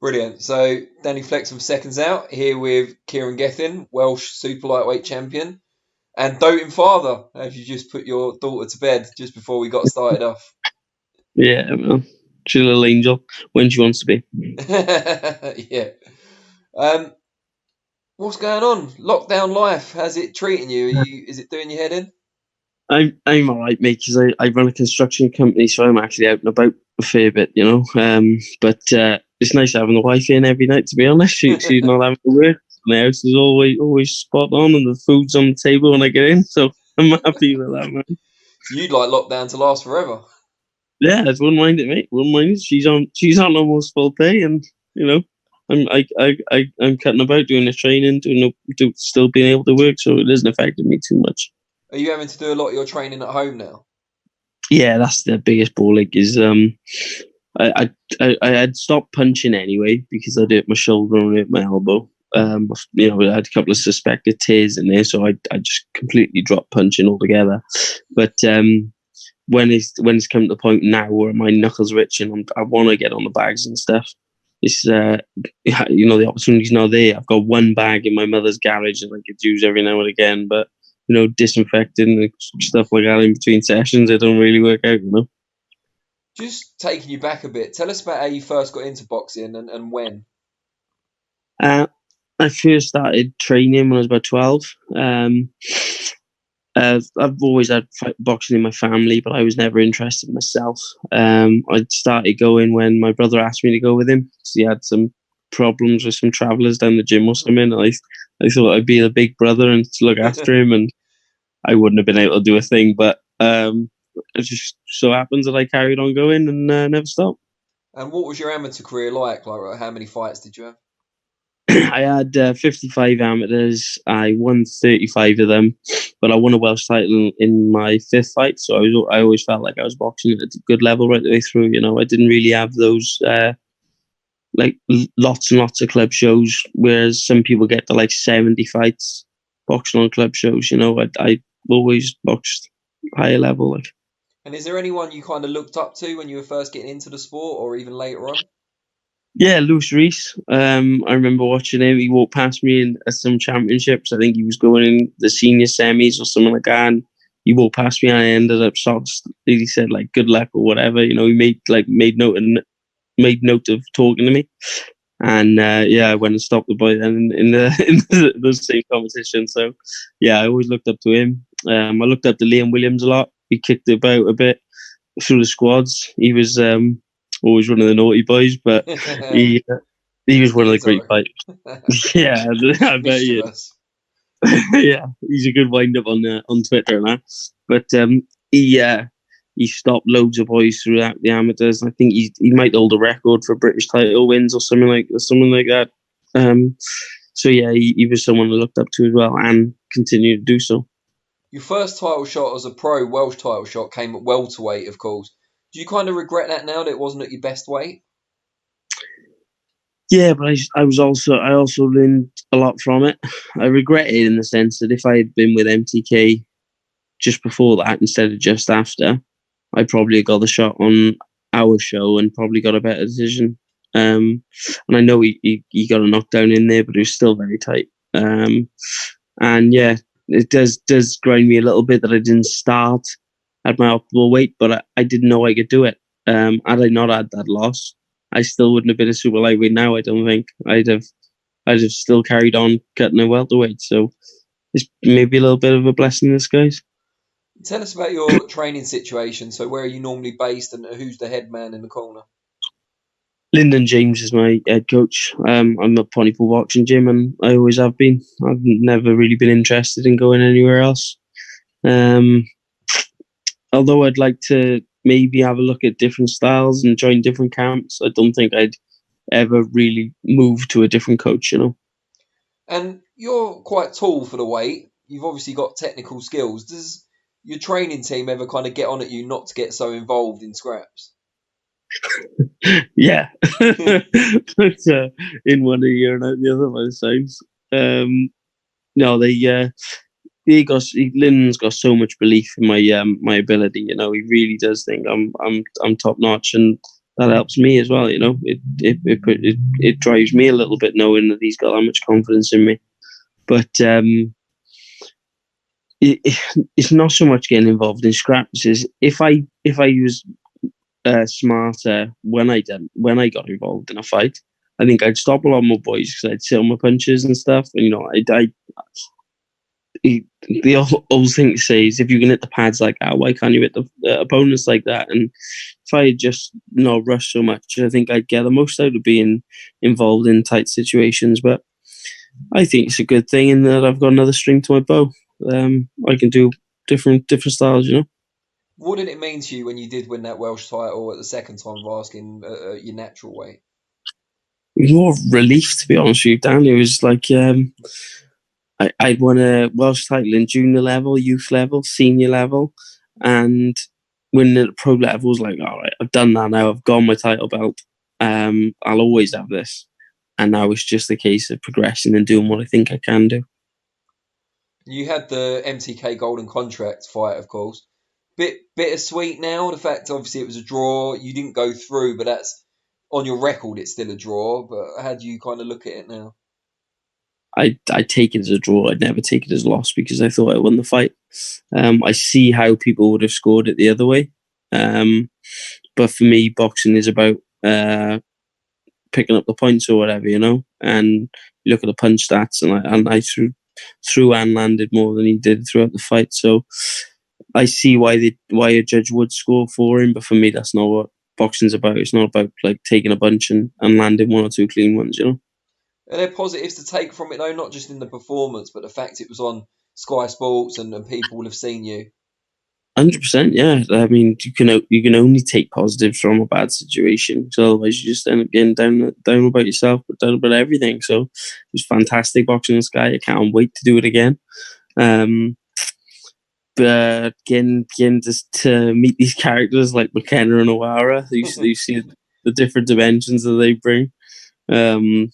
Brilliant. So Danny Flex from Seconds Out here with Kieran Gething, Welsh super lightweight champion, and doting father, as you just put your daughter to bed just before we got started off. Yeah, well, she's a little angel when she wants to be. Yeah. Um, what's going on? Lockdown life, how's it treating you? Is it doing your head in? I'm all right, mate, because I run a construction company, so I'm actually out and about a fair bit, But it's nice having the wife in every night. To be honest, she's not having to work. My house is always spot on, and the food's on the table when I get in. So I'm happy with that, man. You'd like lockdown to last forever. Yeah, I wouldn't mind it, mate. Wouldn't mind it. She's on almost full pay, and I'm cutting about doing the training, still being able to work, so it isn't affecting me too much. Are you having to do a lot of your training at home now? Yeah, that's the biggest ball ache is I had stopped punching anyway because I hurt my shoulder and hurt my elbow. I had a couple of suspected tears in there, so I just completely dropped punching altogether. But when it's come to the point now where my knuckles are itching, I want to get on the bags and stuff. It's the opportunity's not there. I've got one bag in my mother's garage and I could use every now and again, but disinfecting and stuff like that in between sessions, it don't really work out. Just taking you back a bit, tell us about how you first got into boxing and when. I first started training when I was about 12. I've always had boxing in my family, but I was never interested myself. I started going when my brother asked me to go with him because he had some problems with some travellers down the gym or something. I thought I'd be the big brother and to look after him, and I wouldn't have been able to do a thing. But it just so happens that I carried on going and never stopped. And what was your amateur career like? Like, how many fights did you have? I had 55 amateurs. I won 35 of them, but I won a Welsh title in my fifth fight. So I always felt like I was boxing at a good level right the way through. I didn't really have those like lots and lots of club shows, whereas some people get to like 70 fights boxing on club shows. I always boxed higher level. Like. And is there anyone you kind of looked up to when you were first getting into the sport, or even later on? Yeah, Lewis Reese. I remember watching him. He walked past me at some championships. I think he was going in the senior semis or something like that. And he walked past me, and I ended up he said like good luck or whatever. He made note of talking to me. And I went and stopped the boy then in the same competition. So yeah, I always looked up to him. I looked up to Liam Williams a lot. He kicked about a bit through the squads. He was always one of the naughty boys, but he was one of the great fighters. Yeah, I bet he is. Yeah, he's a good wind up on Twitter and that. But he stopped loads of boys throughout the amateurs. I think he might hold a record for British title wins or something like that. So yeah, he was someone I looked up to as well and continue to do so. Your first title shot as a pro Welsh title shot came at welterweight, of course. Do you kind of regret that now that it wasn't at your best weight? Yeah, but I also learned a lot from it. I regret it in the sense that if I had been with MTK just before that instead of just after, I probably got the shot on our show and probably got a better decision. And I know he got a knockdown in there, but it was still very tight. And yeah, it does grind me a little bit that I didn't start at my optimal weight, but I didn't know I could do it. Had I not had that loss, I still wouldn't have been a super lightweight now. I don't think I'd have still carried on cutting a welterweight. So it's maybe a little bit of a blessing in disguise. Tell us about your training situation. So where are you normally based, and who's the head man in the corner? Lyndon James is my head coach. I'm at Pontypool Boxing Gym, and I always have been. I've never really been interested in going anywhere else. Although I'd like to maybe have a look at different styles and join different camps, I don't think I'd ever really move to a different coach, And you're quite tall for the weight. You've obviously got technical skills. Does your training team ever kind of get on at you not to get so involved in scraps? Yeah. But, in one ear and out the other by the sounds. No, Lynn's got so much belief in my ability. He really does think I'm top notch, and that helps me as well. It drives me a little bit knowing that he's got that much confidence in me. But it's not so much getting involved in scraps. Is if I was smarter when I got involved in a fight, I think I'd stop a lot more boys because I'd sit on my punches and stuff. And the old thing to say is, if you can hit the pads like that, why can't you hit the opponents like that? And if I had just not rushed so much, I think I'd get the most out of being involved in tight situations. But I think it's a good thing in that I've got another string to my bow. I can do different styles, What did it mean to you when you did win that Welsh title at the second time of asking your natural weight? More relief, to be honest with you, Dan. It was like I'd won a Welsh title in junior level, youth level, senior level, and winning at the pro level was like, all right, I've done that now. I've got my title belt. I'll always have this. And now it's just a case of progressing and doing what I think I can do. You had the MTK Golden Contract fight, of course. Bit bittersweet now. The fact, obviously, it was a draw. You didn't go through, but that's on your record. It's still a draw. But how do you kind of look at it now? I take it as a draw. I'd never take it as a loss because I thought I won the fight. I see how people would have scored it the other way. But for me, boxing is about picking up the points or whatever, and you look at the punch stats, and I threw and landed more than he did throughout the fight. So I see why a judge would score for him, but for me, that's not what boxing's about. It's not about like taking a bunch and landing one or two clean ones, Are there positives to take from it though, not just in the performance, but the fact it was on Sky Sports and people will have seen you? 100%, yeah. I mean, you can only take positives from a bad situation, so otherwise you just end up getting down about yourself, but down about everything. So it was fantastic boxing on Sky. I can't wait to do it again. But getting to meet these characters like McKenna and O'Hara, you see the different dimensions that they bring, and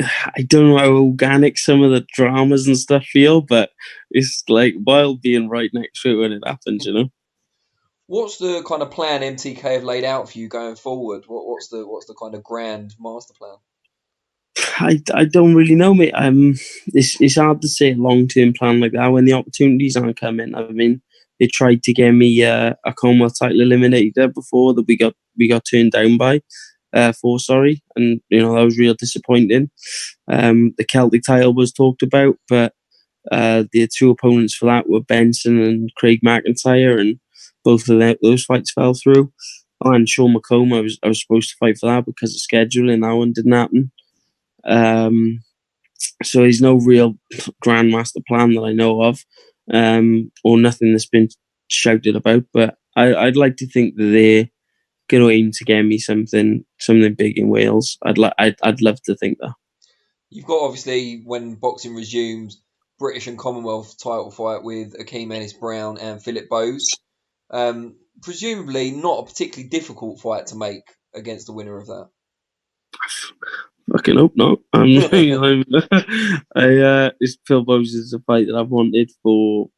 I don't know how organic some of the dramas and stuff feel, but it's like wild being right next to it when it happens, What's the kind of plan MTK have laid out for you going forward? What's the kind of grand master plan? I don't really know, mate. It's hard to say a long-term plan like that when the opportunities aren't coming. I mean, they tried to get me a Commonwealth title eliminator before that we got turned down by. And that was real disappointing. The Celtic title was talked about, but the two opponents for that were Benson and Craig McIntyre, and both of those fights fell through. Oh, and Sean McComb, I was supposed to fight for that because of scheduling. That one didn't happen. So there's no real grandmaster plan that I know of, or nothing that's been shouted about. But I'd like to think that they're going to aim to get me something big in Wales. I'd love to think that. You've got, obviously, when boxing resumes, British and Commonwealth title fight with Akeem Ennis-Brown and Philip Bowes. Presumably not a particularly difficult fight to make against the winner of that. Fucking hope not. This Phil Bowes is a fight that I've wanted for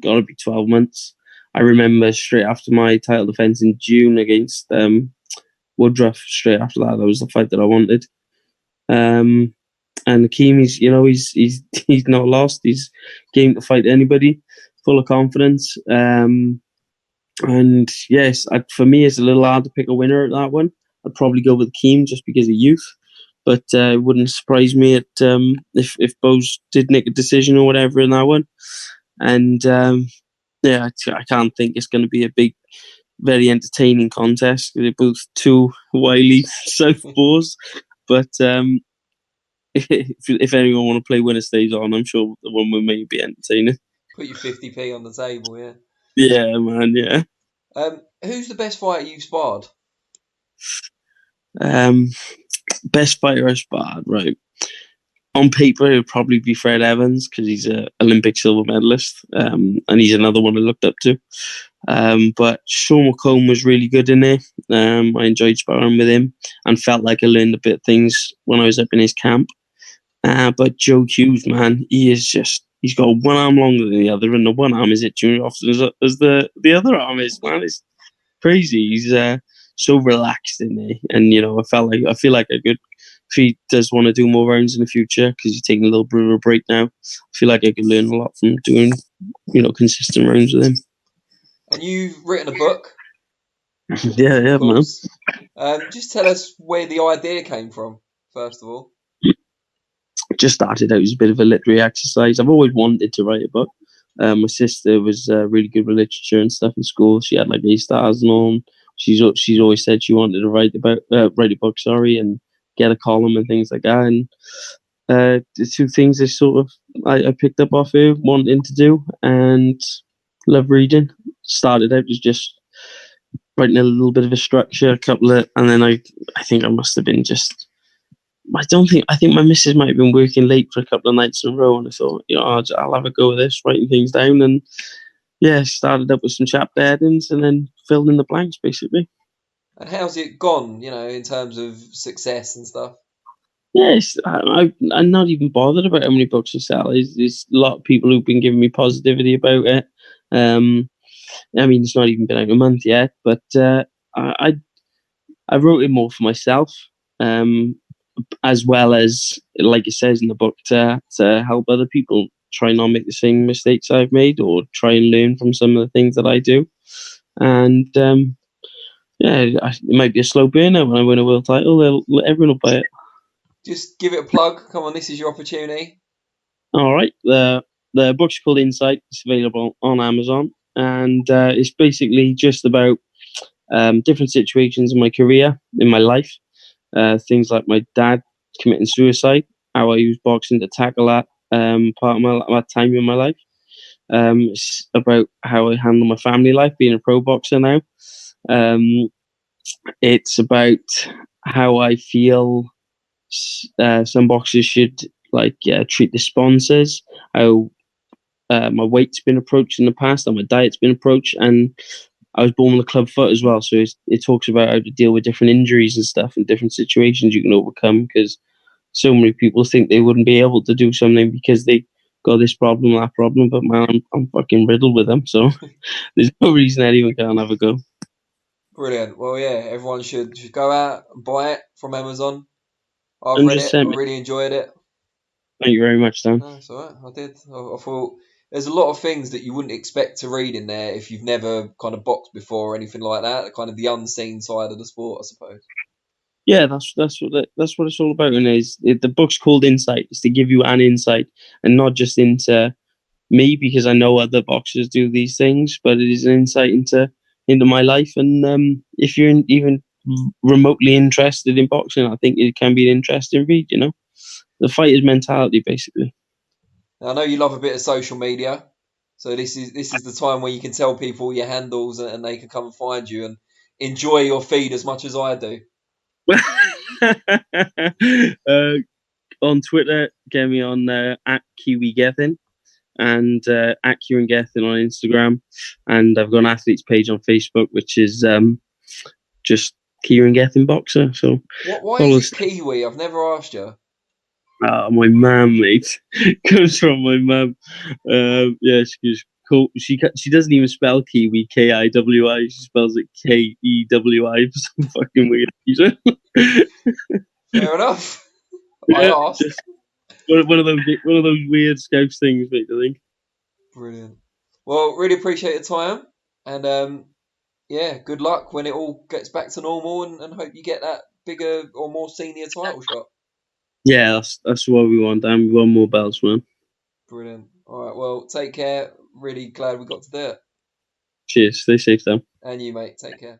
gotta be 12 months. I remember straight after my title defense in June against Woodruff. Straight after that was the fight that I wanted. And Akeem, he's not lost. He's game to fight anybody, full of confidence. And yes, for me, it's a little hard to pick a winner at that one. I'd probably go with Akeem just because of youth, but it wouldn't surprise me if Bowes did make a decision or whatever in that one. And I can't think it's going to be a big, very entertaining contest. They're both two wily southpaws, but if anyone want to play winner stays on, I'm sure the one will maybe be entertaining. Put your 50p on the table, yeah. Yeah, man, yeah. Who's the best fighter you've sparred? Best fighter I sparred, right? On paper, it would probably be Fred Evans because he's an Olympic silver medalist, and he's another one I looked up to. But Sean McComb was really good in there. I enjoyed sparring with him and felt like I learned a bit of things when I was up in his camp. But Joe Hughes, man, he's got one arm longer than the other, and the one arm is itching as often as the other arm is, man. It's crazy. so relaxed in there. And I I feel like I could. If he does want to do more rounds in the future, because he's taking a little bit of a break now, I feel like I could learn a lot from doing, consistent rounds with him. And you've written a book, Yeah, of yeah, man. course. Just tell us where the idea came from, first of all. Just started out as a bit of a literary exercise. I've always wanted to write a book. My sister was really good with literature and stuff in school. She had like A stars and all. She's always said she wanted to write a book, and get a column and things like that. And the two things I picked up off her wanting to do, and love reading. Started out as just writing a little bit of a structure, and then I think I must have been just. I think my missus might have been working late for a couple of nights in a row, and I thought, I'll have a go with this, writing things down, and started up with some chapter headings, and then filled in the blanks basically. And how's it gone, in terms of success and stuff? Yes, I'm not even bothered about how many books I sell. There's a lot of people who've been giving me positivity about it. I mean, it's not even been out a month yet, but I wrote it more for myself. As well as, like it says in the book, to help other people try not make the same mistakes I've made, or try and learn from some of the things that I do. And it might be a slow burner. When I win a world title, everyone will buy it. Just give it a plug. Come on, this is your opportunity. All right, the book's called Insight. It's available on Amazon, and it's basically just about different situations in my career, in my life. Things like my dad committing suicide, how I use boxing to tackle that part of my time in my life. It's about how I handle my family life, being a pro boxer now. It's about how I feel some boxers should treat the sponsors, how my weight's been approached in the past, how my diet's been approached, and I was born with a club foot as well, so it talks about how to deal with different injuries and stuff and different situations you can overcome, because so many people think they wouldn't be able to do something because they got this problem, that problem, but man, I'm fucking riddled with them, so there's no reason anyone can't have a go. Brilliant. Well, yeah, everyone should go out and buy it from Amazon. I've read it. 100%. I really enjoyed it. Thank you very much, Dan. No, it's all right. I did. I thought there's a lot of things that you wouldn't expect to read in there if you've never kind of boxed before or anything like that. Kind of the unseen side of the sport, I suppose. Yeah, that's what it's all about. And the book's called Insight. It's to give you an insight, and not just into me, because I know other boxers do these things, but it is an insight into my life. And if you're even remotely interested in boxing, I think it can be an interesting read. The fighter's mentality, basically. Now, I know you love a bit of social media, so this is the time where you can tell people your handles and they can come and find you and enjoy your feed as much as I do. On Twitter, get me on at Kiwi Gething, and at Kieran Gething on Instagram, and I've got an athletes page on Facebook, which is just Kieran Gething Boxer. So why is it Kiwi? I've never asked you. My mum, mate, comes from my mum. Yeah, she's cool. She doesn't even spell Kiwi Kiwi. She spells it Kewi for some fucking weird reason. Fair enough. I Yeah, asked. just one of those weird Scouts things, mate, I think. Brilliant. Well, really appreciate your time, and yeah, good luck when it all gets back to normal, and hope you get that bigger or more senior title shot. Yeah, that's what we want, Dan. We want more belts, man. Brilliant. All right. Well, take care. Really glad we got to do it. Cheers. Stay safe, Dan. And you, mate. Take care.